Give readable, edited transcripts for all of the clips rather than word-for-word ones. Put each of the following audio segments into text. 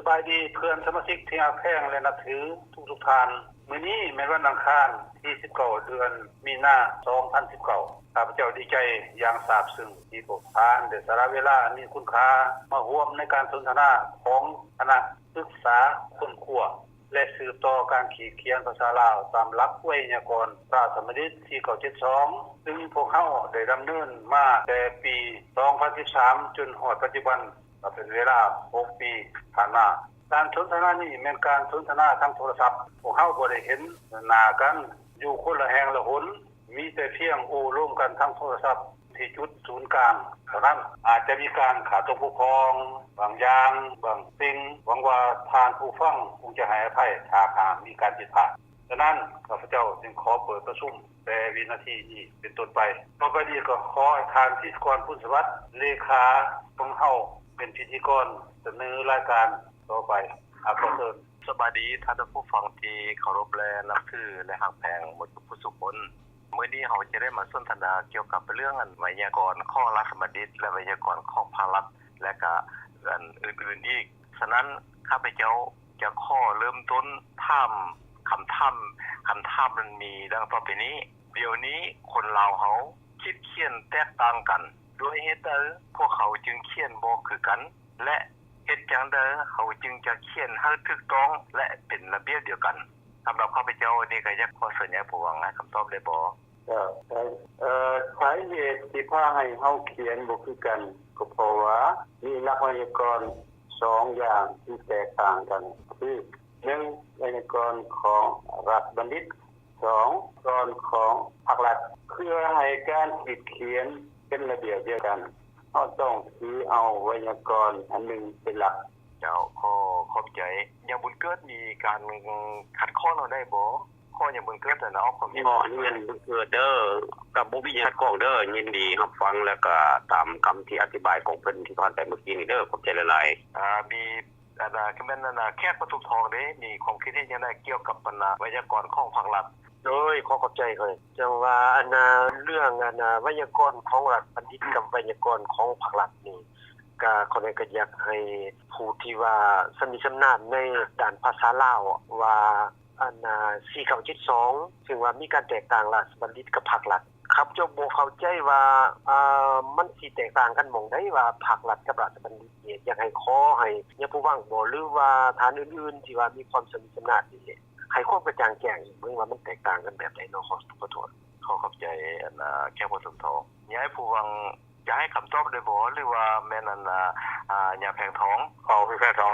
สบายดีเพื่อนสมาชิกที่อาแพงและนับถือทุกท่านมื้อนี้แม่นวันอังคารที่19เดือนมีนา2019ข้าพเจ้าดีใจอย่างซาบซึ้งที่พวกท่านได้สละเวลาอันมีคุณค่ามาร่วมในการสนทนาของคณะศึกษาค้นคว้าและสืบต่อการเขียนภาษาลาวตามหลักไวยากรณ์ราชบัณฑิต4972ซึ่งพวกเฮาได้ดำเนินมาแต่ปี2013จนฮอดปัจจุบันก็เป็นเวลา6ปีผ่านมาการสนทนานี้แม่นการสนทนาทางโทรศัพท์พวกเฮาบ่ได้เห็นหน้ากันอยู่คนละแห่งละหนมีแต่เพียงโอ้ร่วมกันทางโทรศัพท์ที่จุดศูนย์กลางเท่านั้นอาจจะมีการขาดตกบกพร่องบางอย่างบางสิ่งหวังว่าทานผู้ฟังคงจะให้อภัยถ้าหากมีการผิดพลาดฉะนั้นข้าพเจ้าจึงขอเปิดประชุมแต่วินาทีนี้เป็นต้นไปต่อไปนี้ก็ขอให้ทานพิธีกรผู้สวัสดิ์เลขาของเฮาเป็นพิธีกรเสนอรายการต่อไปขอเชิญสวัสดีท่านผู้ฟังที่เคารพและนับถือและฮักแพงหมดทุกคนมื้อนี้เราจะได้มาสนทนาเกี่ยวกับเรื่องไวยากรณ์ของราชบัณฑิตและไวยากรณ์ของภาครัฐและก็อันอื่นๆอีกฉะนั้นข้าพเจ้าจะขอเริ่มต้นถามคำถามมันมีดังต่อไปนี้เดี๋ยวนี้คนลาวเฮาคิดเขียนแตกต่างกันด้วยเหตุใดพวกเขาจึงเขียนบ่คือกันและเฮ็ดจังได๋เขาจึงจะเขียนให้ถูกต้องและเป็นระเบียบเดียวกันสำหรับข้าพเจ้านี่ก็อยากขอเสนอผู้ว่าให้คำตอบได้บ่สาเหตุที่พาให้เฮาเขียนบ่คือกันก็เพราะว่ามีหลักไวยากรณ์2อย่างที่แตกต่างกันคือ1ไวยากรณ์ของรัฐบัณฑิต2กรของภาครัฐเพื่อให้การเขียนเป็นระเบียบเดียวกันเฮาต้องถือเอาไวยากรณ์อันนึงเป็นหลักเจ้าขอบใจอย่างบุญเกิดมีการขัดข้อเราได้บ่ข้ออย่างบุญเกิดแต่เอาความเห็นเงินบุญเกิดเด้อกับบ่มีขัดข้องเด้อยินดีรับฟังแล้วก็ตามคำที่อธิบายของเพิ่นที่ผ่านไปเมื่อกี้นี้เด้อขอบใจหลายๆมีคือแม่นแขกประตูทองเด้มีความคิดเห็นจังได๋เกี่ยวกับปัญหาไวยากรณ์ของภาครัฐโดยขอบใจเพิ่นจังว่าเรื่องไวยากรณ์ของรัฐบัณฑิตกับไวยากรณ์ของภาครัฐนี่ก็คนก็อยากให้ผู้ที่ว่าสนิทสนานในด้านภาษาลาวว่า4972ซึ่งว่ามีการแตกต่างราชบัณฑิตกับภาครัฐครับเจ้าบ่เข้าใจว่ามันสิแตกต่างกันหม่องใดว่าภาครัฐกับราชบัณฑิตเนี่ยอยากให้ขอให้ยะผู้ฟังบ่หรือว่าฐานอื่นๆที่ว่ามีความสนิทสนานนี่ให้ความกระจ่างแจ้งเบิ่งว่ามันแตกต่างกันแบบใดเนาะขอโทษขอบใจแขกประตูทองอยากให้ผู้ฟังจะให้คำตอบได้บ่หรือว่าแม่นยาแพงทองขอพี่แพทย์ทอง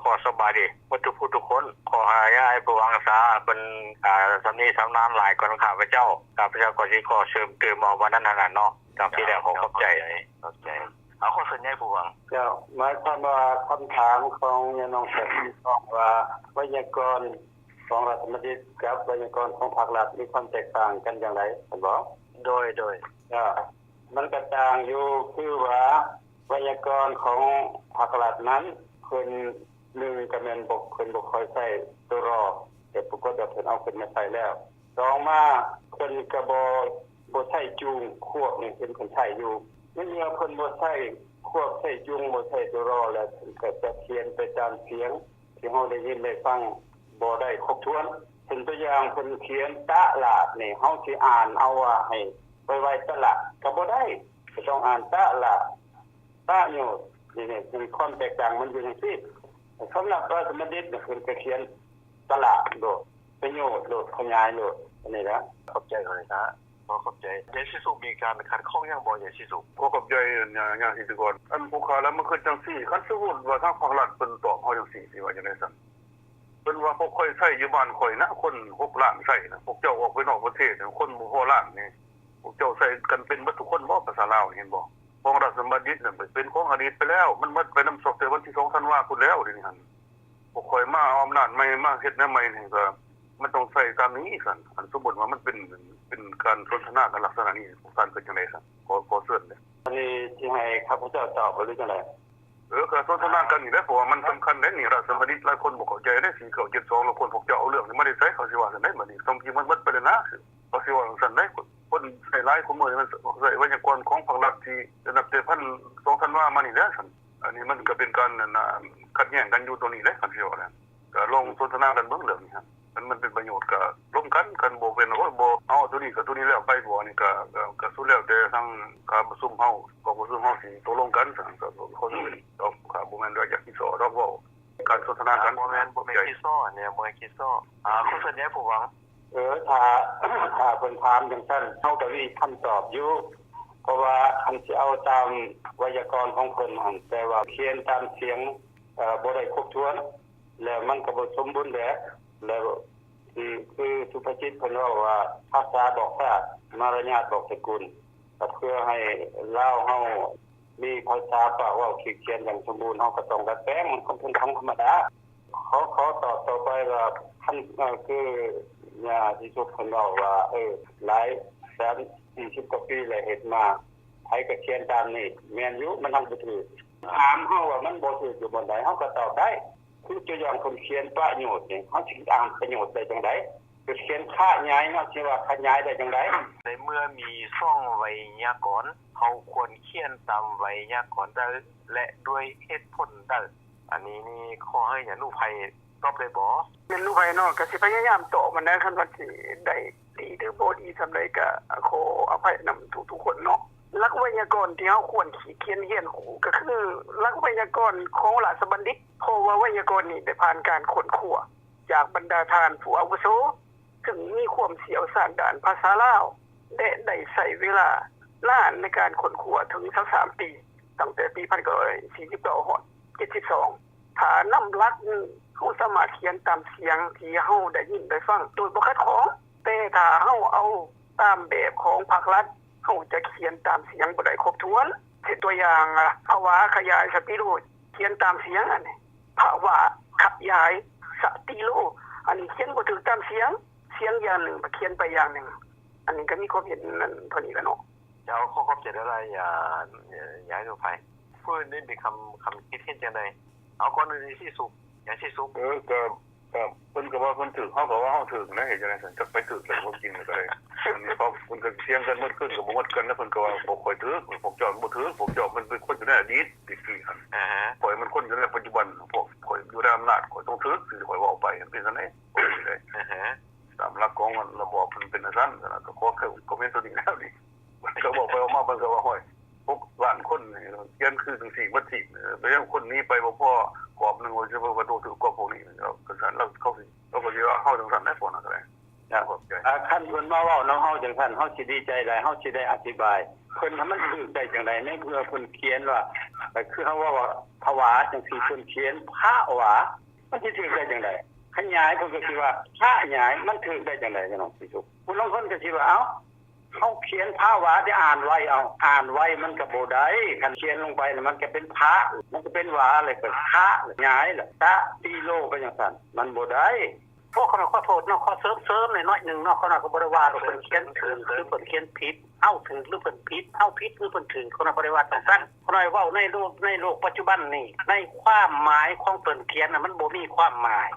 ขอสบายดีบ่ทุกคนขอให้ผู้วังษาเป็นสำนีสำนานหลายก่อนข้าพเจ้าก็สิขอเสริมเติมเอาว่านั้นน่ะเนาะตามที่แล้วขอบใจเอาขอสัญญาผู้วังเจ้าหมายความว่าคำถามของยาน้องแสนต้องว่าไวยากรณ์ของรัฐบัณฑิตกับไวยากรณ์ของภาครัฐมีความแตกต่างกันอย่างไรท่านบ่โดยมันก็ต่างอยู่คือว่าไวยากรณ์ของภาครัฐนั้นเพิ่น1ก็แม่นเพิ่นบ่ค่อยใช้ตัวรอแต่ปรากฏว่าเพิ่นเอาขึ้นมาใช้แล้ว2มาเพิ่นก็บ่ใช้จูงควบนี่เพิ่นใช้อยู่เมื่อเพิ่นบ่ใช้ควบใช้จูงบ่ใช้ตัวรอแล้วเพิ่นก็จะเขียนไปตามเสียงที่เฮาได้ยินได้ฟังบ่ได้ครบถ้วนเป็นตัวอย่างเพิ่นเขียนตะลาดนี่เฮาสิอ่านเอาว่าให้ไว้ตะละก็บ่ได้ก็ต้องอ่านตะละตะโยดนี่คือความแตกต่างมันอยู่จังซี่สำหรับราชบัณฑิตเพิ่นก็เขียนตะละโดดประโยชน์โดดขยายโดดอันนี้นะขอบใจครับขอบใจยายสิสุมีการขัดข้องอย่างบ่ยายสิสุขอบใจอย่างที่ก่อนอันผู้ค้าแล้วมันคือจังซี่คันสมมุติว่าทางภาครัฐเพิ่นตอบเฮาจังซี่สิว่าจังได๋ซั่นเพิ่นว่าพวกข่อยใช้อยู่บ้านข่อยนะคน6ล้านใช้นะพวกเจ้าออกไปนอกประเทศคนบ่พอล้านนี่พวกเจ้าใส่กันเป็นเบิดทุกคนบ่ภาษาลาวเห็นบ่ของราชบัณฑิตน่ะเป็นของอดีตไปแล้วมันหมดไปนำศพแต่วันที่2ธันวาคมพุ่นแล้วนี่หั่นพวกข่อยมาเอาอำนาจใหม่มาเฮ็ดแนวใหม่นี่ก็มันต้องใส่ตามนี้ซั่นอันสมมุติว่ามันเป็นการสนทนากันลักษณะนี้พวกท่านเป็นจังได๋ซั่นขอเชิญเลยอันนี้สิให้ข้าพเจ้าตอบหรือจังได๋ก็สนทนากันนี่แหละเพราะว่ามันสำคัญเด้นี่ราชบัณฑิตหลายคนบ่เข้าใจเด้4972แล้วคนพวกเจ้าเอาเรื่องนี้มาได้ใช้เขาสิว่าจังได๋บัดนี้ต้องจริงมันหมดไปแล้วนะเขาสิว่าจังซั่นได้คนใส่หลายคนมื้อมันใส่ไวยากรณ์ของภาครัฐที่ระดับ7,000 2,000ว่ามานี่แหละซั่น อันนี้มันก็เป็นการขัดแย้งกันอยู่ตรงนี้แหละครับพี่ว่าก็ลงสนทนากันเบิ่งเรื่องนี้ครับมันเป็นประโยชน์ก็ร่วมกันบ่เป็นโอ้ยบ่เอาตัวนี้กับตัวนี้แล้วไปบ่นี่ก็สุดแล้วแต่ทั้งการประชุมเฮาก็ประชุมเฮาสิตกลงกันซั่นก็คนต้องบ่แม่นว่าอยากสิสอดอกเว้าการสนทนากันบ่แม่นคิดซ้อเนี่ยบ่คิดซ้อคุณสัญญาผู้หวังถ้าเพิ่นถามจังซั่นเฮาก็มีคำตอบอยู่เพราะว่าอันสิเอาตามไวยากรณ์ของเพิ่นหั่นแต่ว่าเขียนตามเสียงบ่ได้ครบถ้วนแล้วมันก็บ่สมบูรณ์แบบแล้วคือสุภาษิตเพิ่นว่าภาษาบอกชาติมารยาทบอกสกุลเพื่อให้ลาวเฮามีภาษาปากเว้าเขียนอย่างสมบูรณ์เฮาก็ต้องดัดแปลงมันเป็นธรรมดาขอตอบต่อไปว่าท่านคือที่สุดเพิ่นว่าหลายแสน40กว่าปีแล้วเฮ็ดมาไผก็เขียนตามนี้แม่นอยู่มันทำบ่ถูกถามเฮาว่ามันบ่ถูกอยู่บ่ใดเฮาก็ตอบได้คือตัวอย่างคนเขียนประโยชน์นี่เฮาสิอ่านประโยชน์ได้จังได๋คือเขียนค่าย้ายเนาะสิว่าค่าย้ายได้จังได๋ในเมื่อมีช่องไวยากรณ์เขาควรเขียนตามไวยากรณ์ได้และด้วยเหตุผลได้อันนี้นี่ขอให้อย่านุภัยตอบได้บ่แม่นนุภัยเนาะก็สิพยายามตอบมันได้คันว่าสิได้ดีหรือบ่ดีซำใดก็ขออภัยนำทุกๆคนเนาะหลักไวยากรณ์ที่เฮาควรเขียนเรียนรู้ก็คือหลักไวยากรณ์ของราชบัณฑิตเพราะว่าไวยากรณ์นี่ได้ผ่านการค้นคว้าจากบรรดาท่านผู้อาวุโสซึ่งมีความเชี่ยวชาญด้านภาษาลาวและได้ใช้เวลานานในการค้นคว้าถึง23ปีตั้งแต่ปี1949ฮอด72ถ้านำหลักเฮาสามารถเขียนตามเสียงที่เฮาได้ยินได้ฟังโดยบ่ขัดข้องแต่ถ้าเฮาเอาตามแบบของภาครัฐเฮาจะเขียนตามเสียงบ่ได้ครบถ้วนเช่นตัวอย่างภาวะขยายสติโลเขียนตามเสียงอันนี้ภาวะขยายสติโลอันนี้เขียนบ่ถูกตามเสียงอย่างหนึ่งเขียนไปอย่างหนึ่งอันนี้ก็มีความเห็นนั่นเท่านี้แหละเนาะจะเอาข้อความเจ็ดอะไรอย่าให้นุภัยพูดนี่มีคำคิดเห็นจังได๋เอาก่อนอื่นสิสุขอย่างสิสุขก็เพิ่นก็ว่าเพิ่นถูกเฮาก็ว่าเฮาถูกนะเฮ็ดจังได๋ซั่นจักไปถูกแล้วบ่จริงก็ได้อันนี้พอเพิ่นก็เถียงกันหมดขึ้นก็บ่หมดกันแล้วเพิ่นก็ว่าบ่ค่อยถูกผมจอดบ่ถูกผมจอดมันเป็นคนอยู่ในอดีตที่หั่นข่อยมันคนอยู่ในปัจจุบันพวกข่อยอยู่ในอำนาจข่อยต้องถูกสิข่อยเว้าไปเป็นจังได๋ตามหลักของระบอบมันเป็นซั่นก็ขอคอมเมนต์ตัวนี้แล้วนี่ก็บอกไปมาเพิ่นก็ว่าห้อย6ล้านคนนี่เขียนคือจังซี่บ่จริงไปยังคนนี้ไปบ่พอกรอบนึงว่าจะว่าตัวถือกรอบพวกนี้ก็ซั่นแล้วเขาสิเราก็สิว่าเฮาจังซั่นได้พอนะก็ได้คันเพิ่นมาเว้านำเฮาจังซั่นเฮาสิดีใจได้เฮาสิได้อธิบายเพิ่นมันถูกได้จังได๋ในเมื่อเพิ่นเขียนว่าคือเฮาว่าภาวะจังซี่เพิ่นเขียนภาวะมันสิถูกได้จังได๋ขยายเพิ่นก็สิว่าขยายมันถูกได้จังได๋จังน้องสิสุผู้ลางคนก็สิว่าเอ้าเฮาเขียนภาวะได้อ่านไว้เอาอ่านไว้มันก็บ่ได้คันเขียนลงไปมันก็เป็นพระมันก็เป็นวาเลยก็พระหยายล่ะตะตีโลก็จังซั่นมันบ่ได้พวกเขาขอโทษเนาะขอเสริมหน่อยนึงเนาะเขาน่ะก็บ่ได้ว่าเพิ่นเขียนถูกหรือเพิ่นเขียนผิดเฮาถูกหรือเพิ่นผิดเฮาผิดหรือเพิ่นถูกเขาน่ะบ่ได้ว่าจังซั่นเขาน่ะเว้าในโลกปัจจุบันนี่ในความหมายของเพิ่นเขียนน่ะมันบ่มีความหมาย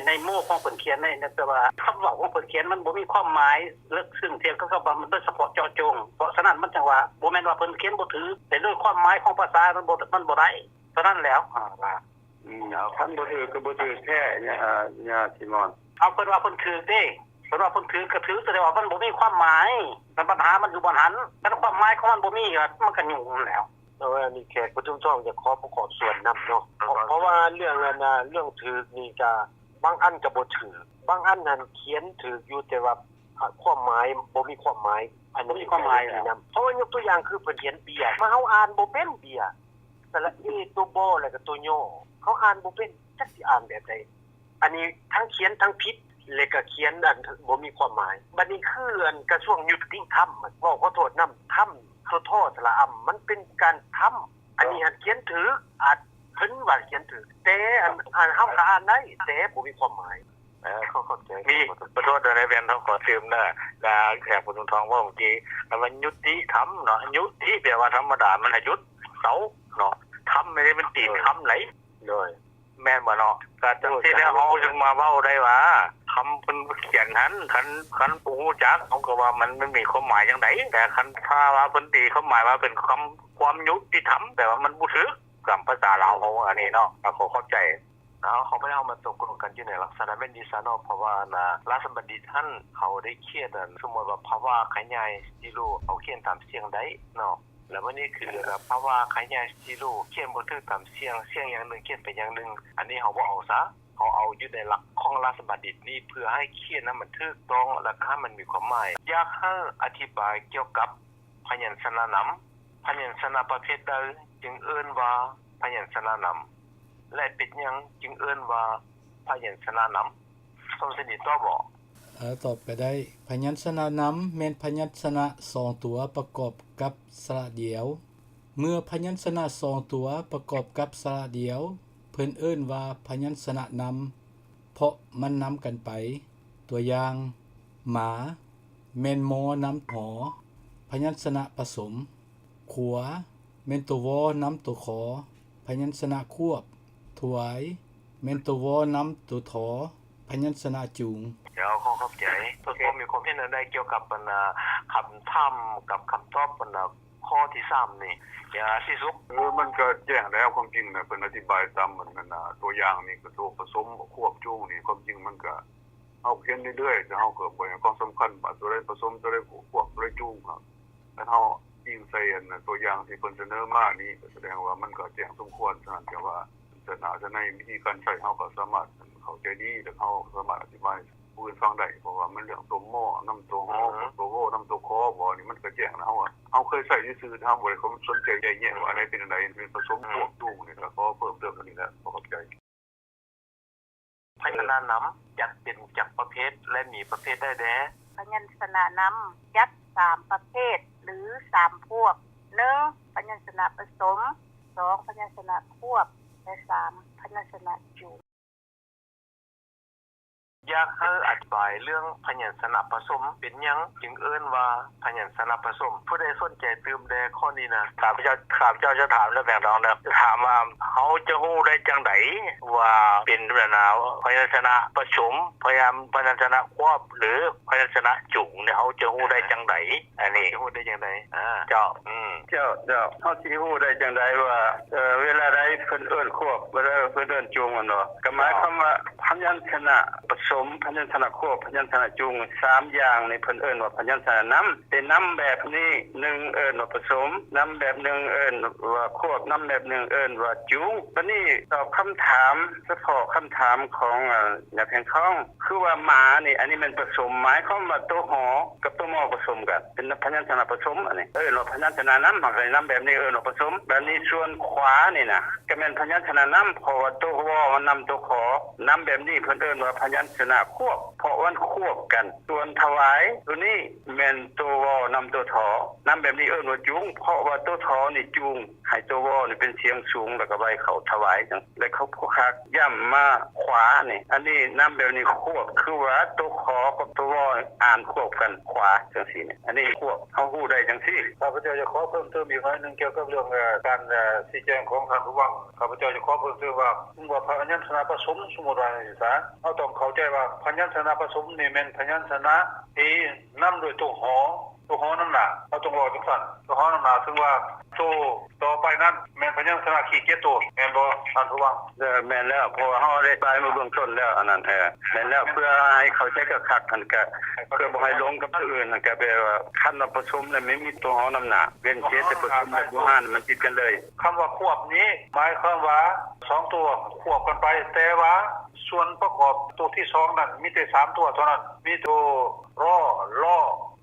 ในโมของเพิ่นเขียนในแต่ว่าคำเว้าของเพิ่นเขียนมันบ่มีความหมายลึกซึ้งเทียบกับว่ามันเป็นเฉพาะเจาะจงเพราะฉะนั้นมันจังว่าบ่แม่นว่าเพิ่นเขียนบ่ถูกแต่ด้วยความหมายของภาษามันบ่ได้ฉะนั้นแล้วว่าท่านบ่ถือก็บ่ถือแท้เนี่ยซิมอนเอาเพิ่นว่าเพิ่นถูกเด้เพิ่นว่าเพิ่นถูกก็ถือแสดงว่ามันบ่มีความหมายแต่ปัญหามันอยู่บ่หันแต่ความหมายของมันบ่มีก็มันก็ยุ่งแล้วอันนี้แขกประชุมช่องจะขอประกอบส่วนนำเนาะเพราะว่าเรื่องนั้นเรื่องถูกนี่ก็บางอันก็บ่ถูกบางอันนั้นเขียนถูกอยู่แต่ว่าความหมายบ่มีความหมายอันนี้มีความหมายนะเพราะว่ายกตัวอย่างคือเพิ่นเขียนเบียร์มาเฮาอ่านบ่เป็นเบียร์สระอีตัวโบแล้วก็ตัวโยเขาอ่านบ่เป็นจักสิอ่านแบบใดอันนี้ทั้งเขียนทั้งผิดแล้วก็เขียนอันบ่มีความหมายบัดนี้คืออันกระทรวงยุติธรรมเว้าขอโทษนำธรรมขอโทษสระอำมันเป็นการทำอันนี้เขียนถูกอาจเพิ่นว่าเขียนถูกแต่อันเฮาก็อ่านได้แต่บ่มีความหมายเข้าใจมีขอโทษในแว่นเฮาขอเติมนะแขกผู้ทองว่าเมื่อกี้มันยุติธรรมเนาะยุติแปลว่าธรรมดามันหยุดเสาเนาะธรรมไม่ได้เป็นตีนคำไหลเลยแม่นบ่เนาะก็จังซี่แล้วเฮาจึงมาเว้าได้ว่าคำเพิ่นเขียนหันคันผู้ฮู้จักเฮาก็ว่ามันมีความหมายจังได๋แต่คันถ้าว่าเพิ่นตีความหมายว่าเป็นความยุติธรรมแต่ว่ามันบ่ถูก กรรมภาษาลาวเขาอันนี้เนาะเขาเข้าใจเขาไม่ได้เอามาตกลงกันอยู่ในลักษณะเป็นดีซะเนาะเพราะว่าราชบัณฑิตท่านเขาได้เขียนสมมุติว่าภาวะขยายสิโลเขาเขียนตามเสียงใดเนาะแล้ววันนี้คือภาวะขยายสิโลเขียนบ่ถูกตามเสียงอย่างนึงเขียนไปอย่างนึงอันนี้เขาบ่เอาซะเขาเอาอยู่ในหลักของราชบัณฑิตนี่เพื่อให้เขียนนั้นมันถูกต้องและให้มันมีความหมายอยากให้อธิบายเกี่ยวกับพยัญชนะนำพยัญชนะประเภทใดจึงเอิ้นว่าพยัญชนะนำและเป็นหยังจึงเอิ้นว่าพยัญชนะนำสมสนิทตอบบ่ตอบไปได้พยัญชนะนำแม่นพยัญชนะ2ตัวประกอบกับสระเดียวเมื่อพยัญชนะ2ตัวประกอบกับสระเดียวเพิ่นเอิ้นว่าพยัญชนะนำเพราะมันนำกันไปตัวอย่างหมาแม่นมอนำหอพยัญชนะผสมขัวแม่นตัววอนำตัวขอพยัญชนะควบถวายแม่นตัววอนำตัวถอพยัญชนะจูงเดี๋ยวขอเข้าใจตัวมีความเห็นใดเกี่ยวกับคำถามกับคำตอบข้อที่3นี่อย่าสิสุกมันก็แจ้งแล้วความจริงน่ะเพิ่นอธิบายตามเหมือนกันน่ะตัวอย่างนี่ก็ตัวผสมควบจูงนี่ความจริงมันก็เฮาเขียนเรื่อยๆแต่เฮาก็บ่ให้ความสำคัญว่าตัวใดผสมตัวใดควบตัวใดจูงครับแล้วเฮาอิงใส่ตัวอย่างที่เพิ่นเสนอมานี่ก็แสดงว่ามันก็แจ้งสมควรฉะนั้นแต่ว่าจะในวิธีการใช้เฮาก็สามารถเข้าใจดีและเฮาสามารถอธิบายผู้อื่นฟังได้เพราะว่ามันเรื่องตัวหม้อนำตัวหอตัวโวนำตัวคอบ่นี่มันก็แจ้งแล้วเฮาเคยใช้ซื่อๆเฮาบ่ได้สนใจใหญ่แยะว่าอะไรเป็นอะไรเป็นผสมพวกจูงนี่ก็ขอเพิ่มเติมอันนี้แหละขอเข้าใจพยัญชนะนำจัดเป็นจักประเภทและมีประเภทได้แด่พยัญชนะนำจัด3ประเภทหรือ3พวก1พยัญชนะผสม2พยัญชนะควบและ3พยัญชนะจูงอยากให้อธิบายเรื่องพยัญชนะผสมเป็นหยังจึงเอิ้นว่าพยัญชนะผสมผู้ใดสนใจเติมแด่ข้อนี้นะข้าพเจ้าจะถามแล้วแบ่งรองแล้วถามว่าเฮาจะฮู้ได้จังได๋ว่าเป็นพยัญชนะผสมพยัญชนะควบหรือพยัญชนะจุงเนี่ยเฮาจะฮู้ได้จังได๋อันนี้ฮู้ได้จังได๋เจ้าเฮาสิฮู้ได้จังได๋ว่าเวลาใดเพิ่นเอิ้นควบเวลาเพิ่นเอิ้นจูงมันเนาะก็หมายความว่าพยัญชนะผสมพยัญชนะควบพยัญชนะจูง3อย่างนี่เพิ่นเอิ้นว่าพยัญชนะนำแต่นำแบบนี้1เอิ้นว่าผสมนำแบบ1เอิ้นว่าควบนำแบบ1เอิ้นว่าจูงบัดนี้ตอบคำถามเฉพาะคำถามของอยากแห่งของคือว่าหมานี่อันนี้มันผสมหมายความว่าตัวหอกับตัวมอผสมกันเป็นพยัญชนะผสมอันนี้เอิ้นว่าพยัญชนะนำอะไรนำแบบนี้เอิ้นว่าผสมแบบนี้ส่วนขวานี่นะก็แม่นพยัญชนะนำเพราะว่าตัววอมันนำตัวขอนำแบบนี้เพิ่นเอิ้นว่าพยัญชนะควบเพราะมันควบกันส่วนถวายตัวนี้แม่นตัววอนำตัวถอนำแบบนี้เอิ้นว่าจูงเพราะว่าตัวถอนี่จูงให้ตัววอนี่เป็นเสียงสูงแล้วก็ไว้เขาถวายจังแล้วเขาพวกคักย่ำมาขวานี่อันนี้นำแบบนี้ควบคือว่าตัวขอกับตัววออ่านควบกันขวาจังซี่นี่อันนี้ควบเฮาฮู้ได้จังซี่ข้าพเจ้าจะขอเพิ่มเติมอีกหน่อยนึงเกี่ยวกับเรื่องการชี้แจงของท่านผู้ฟังข้าพเจ้าจะขอเพิ่มเติมว่าพยัญชนะผสมสมมุติว่าจังซี่เฮาต้องเข้าใจว่าพยัญชนะผสมนี่แม่นพยัญชนะที่นำด้วยตัวหอนำหน้าเราต้องบอกจังซั่นตัวหอนำหน้าซึ่งว่าตัวต่อไปนั้นแม่นพยัญชนะขี้เกียจตัวแม่นบ่ท่านผู้ฟังแม่นแล้วเพราะเฮาได้ไปมาเบื้องต้นแล้วอันนั้นแม่นแล้วเพื่อให้เข้าใจกับคักกันก็เพื่อบ่ให้ลงกับผู้อื่นก็แปลว่าคันว่าผสมแล้วไม่มีตัวหอนำหน้าเว้นเสียแต่ผสมแบบบ่หันมันติดกันเลยคำว่าควบนี้หมายความว่า2ตัวควบกันไปแต่ว่าส่วนประกอบตัวที่2นั้นมีแต่3ตัวเท่านั้นมีตัวรอลอ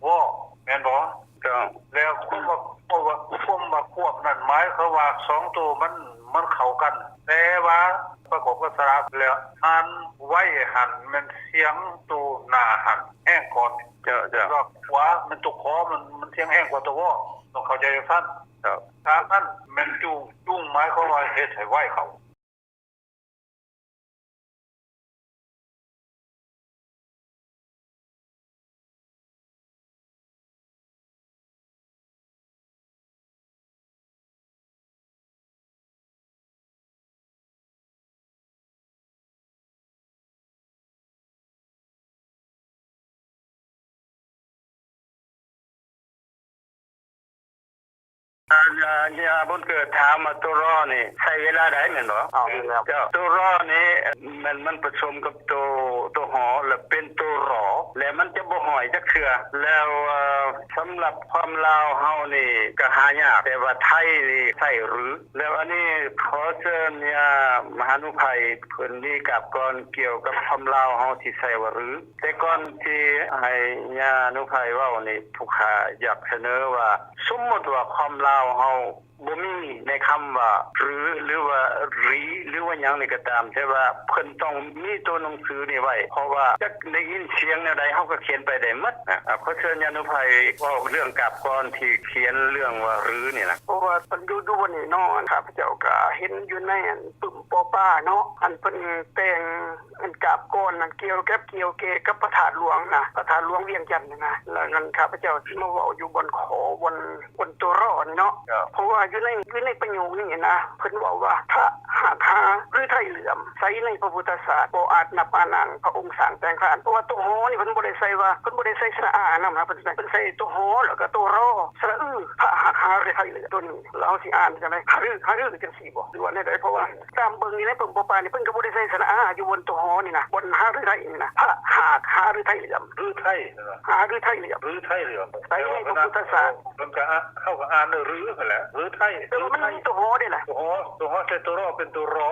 วอแม่นบ่แล้วความว่าควบนั้นหมายความว่า2ตัวมันเข้ากันแต่ว่าประกอบกับสระแล้วหันไว้หันมันเสียงตัวหน้าหันแห้งก่อนก็ขวามันตัวคอมันเสียงแห้งกว่าตัววอต้องเข้าใจจังซั่นทางนั้นมันจุงหมายความว่าเฮ็ดให้ไว้เขา อย่าบนเกิดถามมาตัวรอนี่ใช้เวลาได้แม่นบ่ เอาแล้ว เจ้าตัวรอนี่มันผสมกับตัวหอแล้วเป็นตัวรอแล้วมันจะบ่หอยจักเทื่อแล้วสำหรับความลาวเฮานี่ก็หายากแต่ว่าไทยนี่ใช้หรือแล้วอันนี้ขอเชิญยามหานุภัยเพิ่นมีกับก่อนเกี่ยวกับความลาวเฮาที่ใช้ว่าหรือแต่ก่อนที่ให้ยานุภัยเว้านี่ผู้ค้าอยากเสนอว่าสมมุติว่าความลาวเฮาบ่มีในคำว่าหรือว่าหรือว่าหยังนี่ก็ตามแต่ว่าเพิ่นต้องมีตัวหนังสือนี่ไว้เพราะว่าจักได้ยินเสียงแนวใดเฮาก็เขียนไปได้หมดขอเชิญยานุภัยเว้าเรื่องกับก่อนที่เขียนเรื่องว่าหรือนี่นะเพราะว่าเพิ่นดูวันนี้เนาะข้าพเจ้าก็เห็นอยู่ในอันปึ้มปอป้าเนาะอันเพิ่นแต่งอันกาบก้อนอันเกี่ยวเกกับพระธาตุหลวงนะพระธาตุหลวงเวียงจันทน์นะแล้วนั้นข้าพเจ้าสิมาเว้าอยู่บนขอบนตัวรอนี่เนาะเพราะว่าอยู่ในประโยคนี้นะเพิ่นเว้าว่าพระหากหาหรือไทยเหลื่อมใส่ในพระพุทธศาสนาบ่อาจนับอานังพระองค์สร้างแต่งขานเพราะว่าตัวหอนี่เพิ่นบ่ได้ใส่ว่าเพิ่นบ่ได้ใส่สระอานำนะเพิ่นใส่ตัวหอแล้วก็ตัวรอสระพระหากหาหรือไทยเหลื่อมตัวนี้เราสิอ่านจังได๋หรือจังซี่บ่หรือว่าแนวใดเพราะว่าตามเบิ่งนี่ในปึ้มปอปานี่เพิ่นก็บ่ได้ใส่สระอาอยู่บนตัวหอนี่นะบนหาหรือไทยนี่นะพระหากหาหรือไทยเหลื่อมหรือไทยหาหรือไทยเหลื่อมใส่ในพระพุทธศาสนามันก็เข้ากับอ่านหรือนั่นแหละหรือไทยแต่ว่ามันมีตัวหอได้ล่ะตัวหอใส่ตัวรอเป็นตัวรอ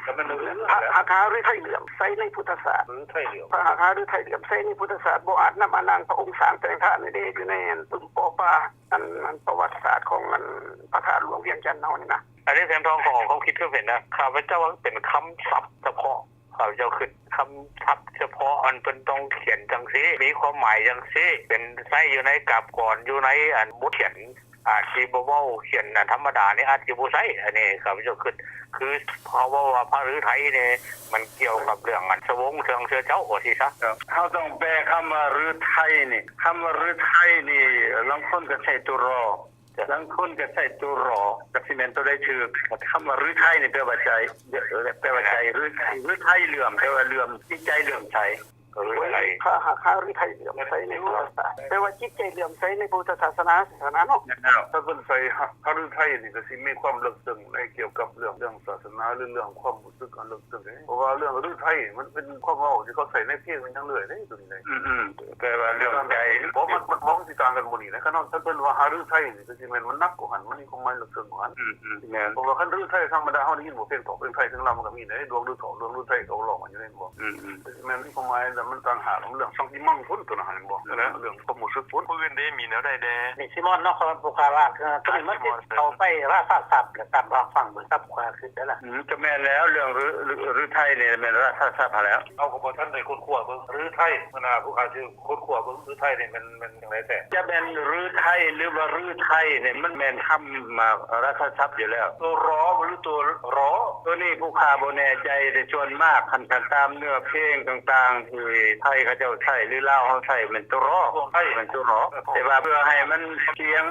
ก็มันหรือพระหากหาหรือไทยเหลื่อมใส่ในพุทธศาสนาหรือไทยเหลื่อมพระหากหาหรือไทยเหลื่อมใส่ในพุทธศาสนาบ่อาจนำอานังพระองค์สร้างแต่งขานนี่อยู่ในปึ้มปอปาอันประวัติศาสตร์ของมันพระธาตุหลวงเวียงจันทน์เฮานี่นะอันนี้แสงทองของเขาคิดเพื่อเป็นนะข้าพเจ้าเป็นคำศัพท์เฉพาะข้าพเจ้าคือคำศัพท์เฉพาะอันเป็นต้องเขียนจังซี่มีความหมายจังซี่เป็นใส่อยู่ในกาบก่อนอยู่ในอันบทเขียนที่บ่เว้าเขียนธรรมดานี่อาจสิบ่ใช้อันนี้ข้าพเจ้าคือเพราะว่าพระฤทัยนี่มันเกี่ยวกับเรื่องอันสวงเชิงเชื้อเจ้าโอสิซะเฮาต้องแปลคำว่าฤทัยนี่คำว่าฤทัยนี่บางคนก็ใช้ตัวรอบางคนก็ใช้ตัวรอก็สิแม่นตัวได้ชื่อคำว่าฤทัยนี่แปลว่าใจฤทัยเหลื่อมแปลว่าเหลื่อมจิตใจเหลื่อมใสพระหากหาหรือไทยเหลื่อมใสในพุทธศาสนาแปลว่าจิตใจเหลื่อมใสในพุทธศาสนาเนาะถ้าเพิ่นใส่พระฤทัยนี่ก็สิมีความลึกซึ้งในเกี่ยวกับเรื่องศาสนาหรือเรื่องความรู้สึกอันลึกซึ้งเพราะว่าเรื่องฤทัยมันเป็นความเว้าที่เขาใส่ในเพลงมันทั้งเลยตัวนี้แต่ว่าเรื่องใจบ่มันสิต่างกันบ่นี่นะคันถ้าเพิ่นว่าหาฤทัยนี่ก็สิแม่นมันนักกว่าหันมันมีความหมายลึกซึ้งกว่าหันแม่นเพราะว่าคันฤทัยธรรมดาเฮาได้ยินบ่เพลงตกเป็นไทยทั้งลำมันก็มีได้ดวงฤทัยเขาร้องอยู่ในบ่แม่นมีความหมายแล้วมันต่างหากเรื่องสังสิมั่งพ้นตัวนั้นบ่แล้วเรื่องความรู้สึกพ้นปืนได้มีแนวใดแน่นี่ซิมอนเนาะครับผู้ค้าว่าก็นี่มันเข้าไปราชาศัพท์และตามรับฟังเหมือนกับผู้ค้าคือได้ล่ะก็แม่นแล้วเรื่องฤทัยนี่แม่นราชาศัพท์แล้วเอาก็บ่ทันได้ค้นคว้าเบิ่งฤทัยมันผู้ค้าชื่อค้นคว้าเบิ่งฤทัยนี่มันจังได๋แต่จะเป็นฤทัยหรือว่าฤทัยนี่มันแม่นคำมาราชาศัพท์อยู่แล้วตัวรอหรือตัวรอตัวนี้ผู้ค้าบ่แน่ใจแต่ส่วนมากคันตามเนื้อเพลงต่างๆที่ไทยเขาเจ้าใช้หรือลาวเฮาใช้มันตัวรอมันตัวรอแต่ว่าเพื่อให้มันเสียง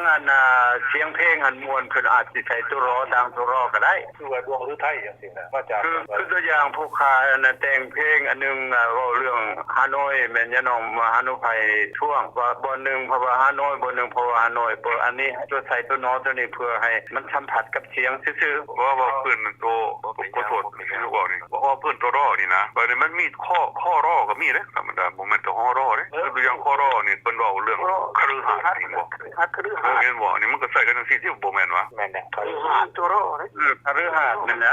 เสียงเพลงหันมวลเพิ่นอาจสิใช้ตัวรอดังตัวรอก็ได้คือว่าดวงฤทัยจังซี่นะมาจากคือตัวอย่างผู้ค้าแต่งเพลงอันนึงเว้าเรื่องฮานอยแม่นยะน้องมาฮานุภัยช่วงว่าบ่นึงเพราะว่าฮานอยบ่นึงเพราะว่าฮานอยอันนี้ตัวใส่ตัวนอตัวนี้เพื่อให้มันสัมผัสกับเสียงซื่อๆว่าเพิ่นตัวขอโทษนี่รู้ว่านี่ว่าเพิ่นตัวรอนี่นะบัดนี้มันมีข้อรอก็มีเด้ธรรมดาบ่แม่นตัวฮอรอเด้ตัวอย่างข้อรอนี่เพิ่นเว้าเรื่องคฤหัสถ์นี่บ่เห็นบ่นี่มันก็ใส่กันจังซี่ที่บ่แม่นวะแม่นแหละคฤหัสถ์ตัวรอเด้คฤหัสถ์นั่นแหละ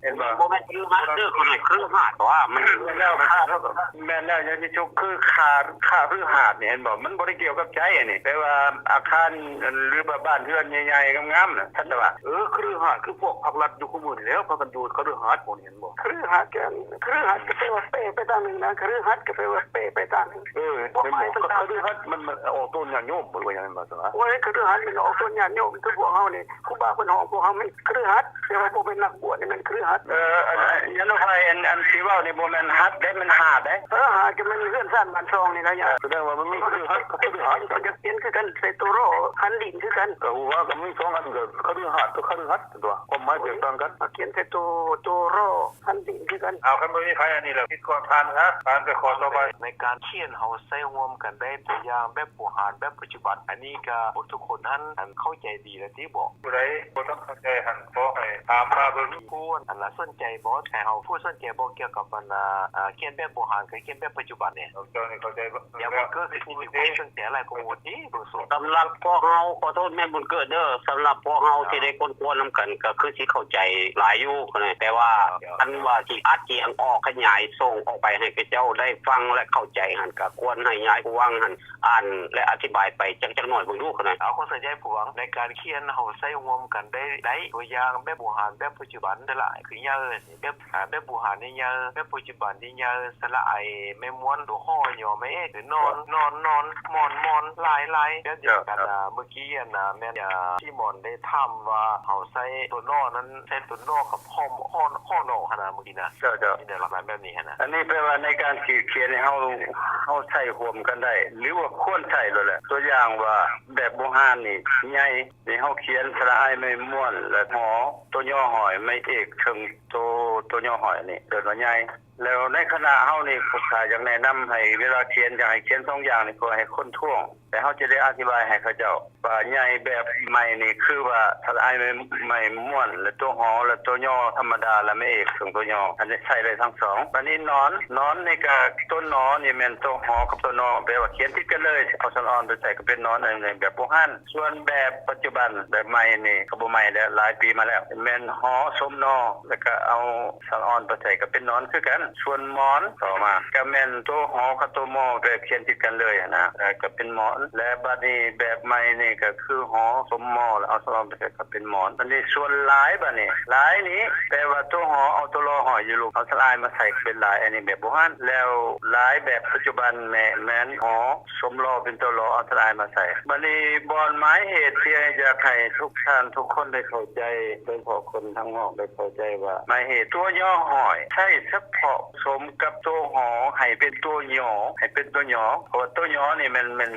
เห็นบ่แม่นคฤหัสถ์เด้อคนคฤหัสถ์ว่ามันแล้วแม่นแล้วอย่างที่จุกคือค่าคฤหัสถ์นี่เห็นบ่มันบ่ได้เกี่ยวกับใจอันนี้แต่ว่าอาคารหรือบ้านเรือนใหญ่ๆงามๆน่ะท่านว่าคฤหัสถ์คือพวกภาครัฐอยู่คุมื้อนี่แล้วพากันดูคฤหัสถ์บ่เห็นบ่คฤหัสถ์ก็แปลว่าเป้ไปตามนึงนะคฤหัสถ์ก็แปลว่าเป้ไปตามนึงบ่หมายถึงคฤหัสถ์มันออกต้นญาติโยมบ่ว่าหยังนั้นบ่ซะโอ้ยคฤหัสถ์มันออกต้นญาติโยมคือพวกเฮานี่ครูบาเพิ่นฮ้องพวกเฮามันคฤหัสถ์แต่ว่าบ่เป็นนักบวชนี่มันคฤหัสถ์ยัง รถไฟอันที่ว่านี่บ่แม่นฮัดได้มันหาดได้ หาจะมันเฮือนซ่านบ้านซองนี่ล่ะอย่า แสดงว่ามันมีคือฮัดก็คือฮัด ก็จะเขียนคือกันใส่ตัวโรหันดินคือกัน ก็ว่าก็มี2อันก็คือฮัดก็คือฮัดตัวความหมายแตกต่างกัน เขียนใส่ตัวโรหันดินคือกัน เอาคันบ่มีไผอันนี้แหละคิดก่อนผ่านครับผ่านไปขอต่อไป ในการเขียนเฮาใช้ร่วมกันได้ตัวอย่างแบบโบราณแบบปัจจุบันอันนี้ก็ทุกคนท่านเข้าใจดีแล้วที่บอก ผู้ใดบ่ต้องเข้าใจหันขอให้ถามมาเบิ่ง ผู้อันละสนใจบ่ให้เฮาผู้สนใจบ่เกี่ยวกับอันเขียนแบบโบราณกับเขียนแบบปัจจุบันเนี่ย เจ้านี่เข้าใจบ่ อย่างมันก็คือมีความสนใจหลายคนที่เบิ่งสด สำหรับพวกเฮาขอโทษแม่บุญเกิดเด้อสำหรับพวกเฮาที่ได้คนควรนํกันก็คือสิเข้าใจหลายอยู่แต่ว่าอันว่าสิอัดเสียงออกขยายส่งออกไปให้เจ้าได้ฟังและเข้าใจหั่นก็ควรให้ย้ายผู้วังหั่นอ่านและอธิบายไปจักหน่อยเบิ่งดูคั่น เอาคนสนใจผู้หวังในการเขียนเฮาใช้ร่วมกันได้ตัวอย่างแบบโบราณแบบปัจจุบันได้หลายคือเยอะแบบโบราณนี่เยอะแบบปัจจุบันนี่เยอะสละไอแม่ม้วนตัวห้อยอแม่หรือนอนมอนลายแบบเดียวกันเมื่อกี้แม่ที่มอนได้ถามว่าเฮาใช้ตัวนอนั้นใช้ตัวนอกับข้อนอหั่นน่ะเมื่อกี้นะ เจ้า นี่ได้หลักการแบบนี้หั่นน่ะ อันนี้แปลว่าในการเขียนให้เฮาใช้ร่วมกันได้หรือว่าควรใช้เลยแหละตัวอย่างว่าแบบโบราณนี่ใหญ่นี่เฮาเขียนสระอายไม่ม่วนและหอตัวย่อหอยไม่เอกถึงตัวย่อหอยนี่เกิดว่าใหญ่แล้วในคณะเฮานี่ผู้ชายอยากแนะนํให้เวลาเขียนอยากให้เขียน2อย่างนี่ก็ให้คนท่วงแต่เฮาจะได้อธิบายให้เขาเจ้าว่าใหญ่แบบใหม่นี่คือว่าสระอายไม่ม่วนและตัวหอและตัวย่อธรรมดาและไม่เอกถึงตัวย่ออันนี้ใช้ได้ทั้งสองบัดนี้นอนนี่ก็ต้นนอนี่แม่นตัวหอกับตัวนอแปลว่าเขียนติดกันเลยเอาสระออนไปใส่ก็เป็นนอนในแบบโบราณส่วนแบบปัจจุบันแบบใหม่นี่ก็บ่ใหม่แล้วหลายปีมาแล้วแม่นหอสมนอแล้วก็เอาสระออนไปใส่ก็เป็นนอนคือกันส่วนหมอนต่อมาก็แม่นตัวหอกับตัวมอแบบเขียนติดกันเลยนะก็เป็นหมอนและบัดนี้แบบใหม่นี่ก็คือหอสมมอแล้วเอาสระออนไปใส่ก็เป็นหมอนบัดนี้ส่วนหลายบัดนี้หลายนี้แปลว่าตัวหอเอาตัวรอหอยอยู่ลูกเอาสลายมาใส่เป็นหลายอันนี้แบบโบราณแล้วหลายแบบปัจจุบันแม่นหอสมรอเป็นตัวรอเอาสลายมาใส่บัดนี้บอนหมายเหตุที่อยากให้ทุกท่านทุกคนได้เข้าใจโดยเฉพาะคนทั้งนอกได้เข้าใจว่าหมายเหตุตัวย่อหอยใช่เฉพาะสมกับตัวหอให้เป็นตัวหยอให้เป็นตัวหยอเพราะว่าตัวหยอนี่มัน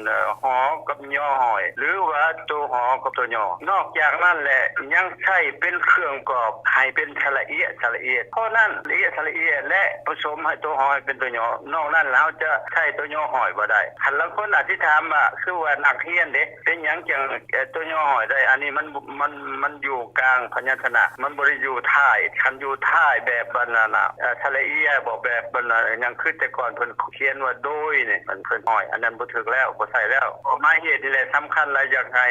หอกับย่อหอยหรือว่าตัวหอกับตัวหยอนอกจากนั้นแหละยังใช้เป็นเครื่องประกอบให้เป็นสระเอียดเพราะนั้นละเอียดสระเอียดและผสมให้ตัวหอยเป็นตัวหยอนอกนั้นแล้วจะใช้ตัวหยอหอยบ่ได้คันละคนอธิษฐานว่าคือว่านักเรียนเด้เป็นหยังจังตัวหยอหอยได้อันนี้มันอยู่กลางพยัญชนะมันบ่ได้อยู่ท้ายคันอยู่ท้ายแบบบันน่ะสระเอียดบ่แบบบันน่ะยังคือแต่ก่อนเพิ่นเขียนว่าโดยนี่มันเพิ่นหอยอันนั้นบ่ถูกแล้วบ่ใช่แล้วหมายเหตุนี่แหละสำคัญหลายอย่างให้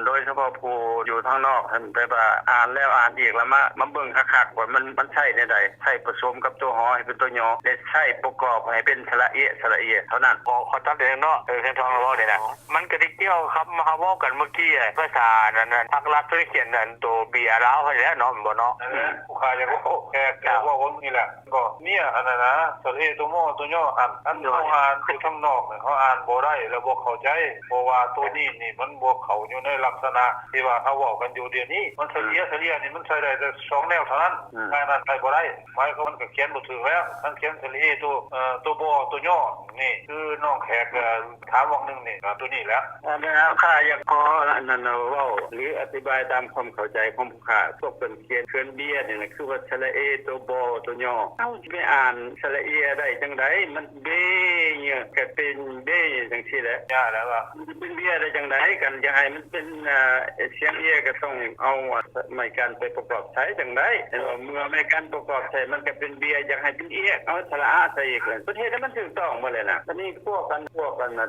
โดยเฉพาะผู้อยู่ทางนอกเพิ่นไปว่าอ่านแล้วอ่านอีกแล้วมาเบิ่งคักๆว่ามันใช่ได้ใดใช่ผสมกับตัวหอให้เป็นตัวหยอและใช่ประกอบให้เป็นสระเอียดเท่านั้นขอตัดเองเนาะเส้นทางเราเว้าได้นะมันก็ได้เกี่ยวครับมาเว้ากันเมื่อกี้ภาษานั้นภาครัฐเพิ่นเขียนนั่นตัวเบียร์ลาวเพิ่นแล้วเนาะบ่เนาะผู้ค้าจะว่าแค่ว่าวนนี่แหละก็เนี่ยอันนั้นนะสระเอตัวมอตัวย่ออันเขาอ่านคือข้างนอกเนี่ยเขาอ่านบ่ได้แล้วบ่เข้าใจเพราะว่าตัวนี้นี่มันบ่เข้าอยู่ในลักษณะที่ว่าเขาเว้ากันอยู่เดี๋ยวนี้มันสระเอียนี่มันใช้ได้แต่2แนวเท่านั้นแค่นั้นใช้บ่ได้หมายความมันก็เขียนบ่ถูกแล้วทั้งเขียนสระเอตัวบ่ตัวย่อนี่คือน้องแขกถามว่านึงนี่ตัวนี้แหละอันนั้นข้าอยากขออันนั้นเว้าหรืออธิบายตามความเข้าใจของผู้ค้าพวกเพิ่นเขียนเขียนเบียนี่คือว่าสระเอตัวบ่ตัวย่อเฮาสิไปอ่านสระเอได้จังได๋มันเบเนี่ยก็เป็นเบจังซี่แหละย่าแล้วว่ามันเป็นเบียได้จังได๋กันจะให้มันเป็นเสียงเอก็ต้องเอาไม้กันไปประกอบใช้จังได๋เมื่อไม้กันประกอบใช้มันก็เป็นเบียอยากให้เป็นเอเอาสระอาใส่อีกประเทศนั้นมันถูกต้องบ่เลยนะตอนนี้พวกกัน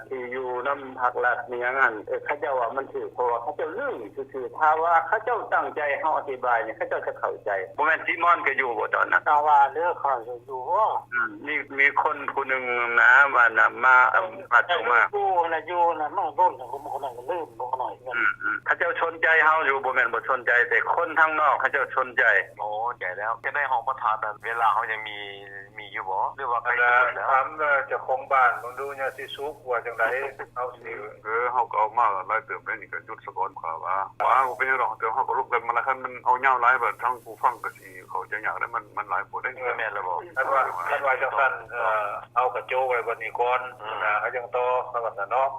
ที่อยู่นำภาครัฐมีหยังงั้นเขาเจ้าว่ามันถูกเพราะว่าเขาเจ้าลืมซื่อๆถ้าว่าเขาเจ้าตั้งใจเฮาอธิบายนี่เขาเจ้าจะเข้าใจบ่แม่นซิมอนก็อยู่บ่ตอนนั้นก็ว่าเรื่องเขาอยู่ว่านี่มีคนผู้นึงนะว่าน่ะมาส่งมาอยู่นะมาต้นของคนนั้นก็ลืมบ่หน่อยเขาเจ้าสนใจเฮาอยู่บ่แม่นบ่สนใจ แต่คนทางนอกเขาเจ้าสนใจ โอ้ใหญ่แล้วจะได้ห้องประทานนั้นเวลาเขายังมีอยู่บ่หรือว่าไป แล้ ทุกแล้ว ถามเจ้าของบ้านมึงดูเนี่ยสิสุกว่าจังได๋เอาสิ เฮาก็เอามาหลายเติบได้นี่ก็จุดสะก่อนกว่าว่าบ่เป็นหรอกแต่เฮาก็ลุกกันมาแล้วคันมันเอายาวหลายแบบทั้งผู้ฟังก็สิเขาจะอยากได้มันหลายปวดได้นี่ แม่นแล้วบ่ คันว่าจังซั่นเอากระโจไว้บนนี้ก่อนเขาจังต่อเขาว่าซั่นเนาะ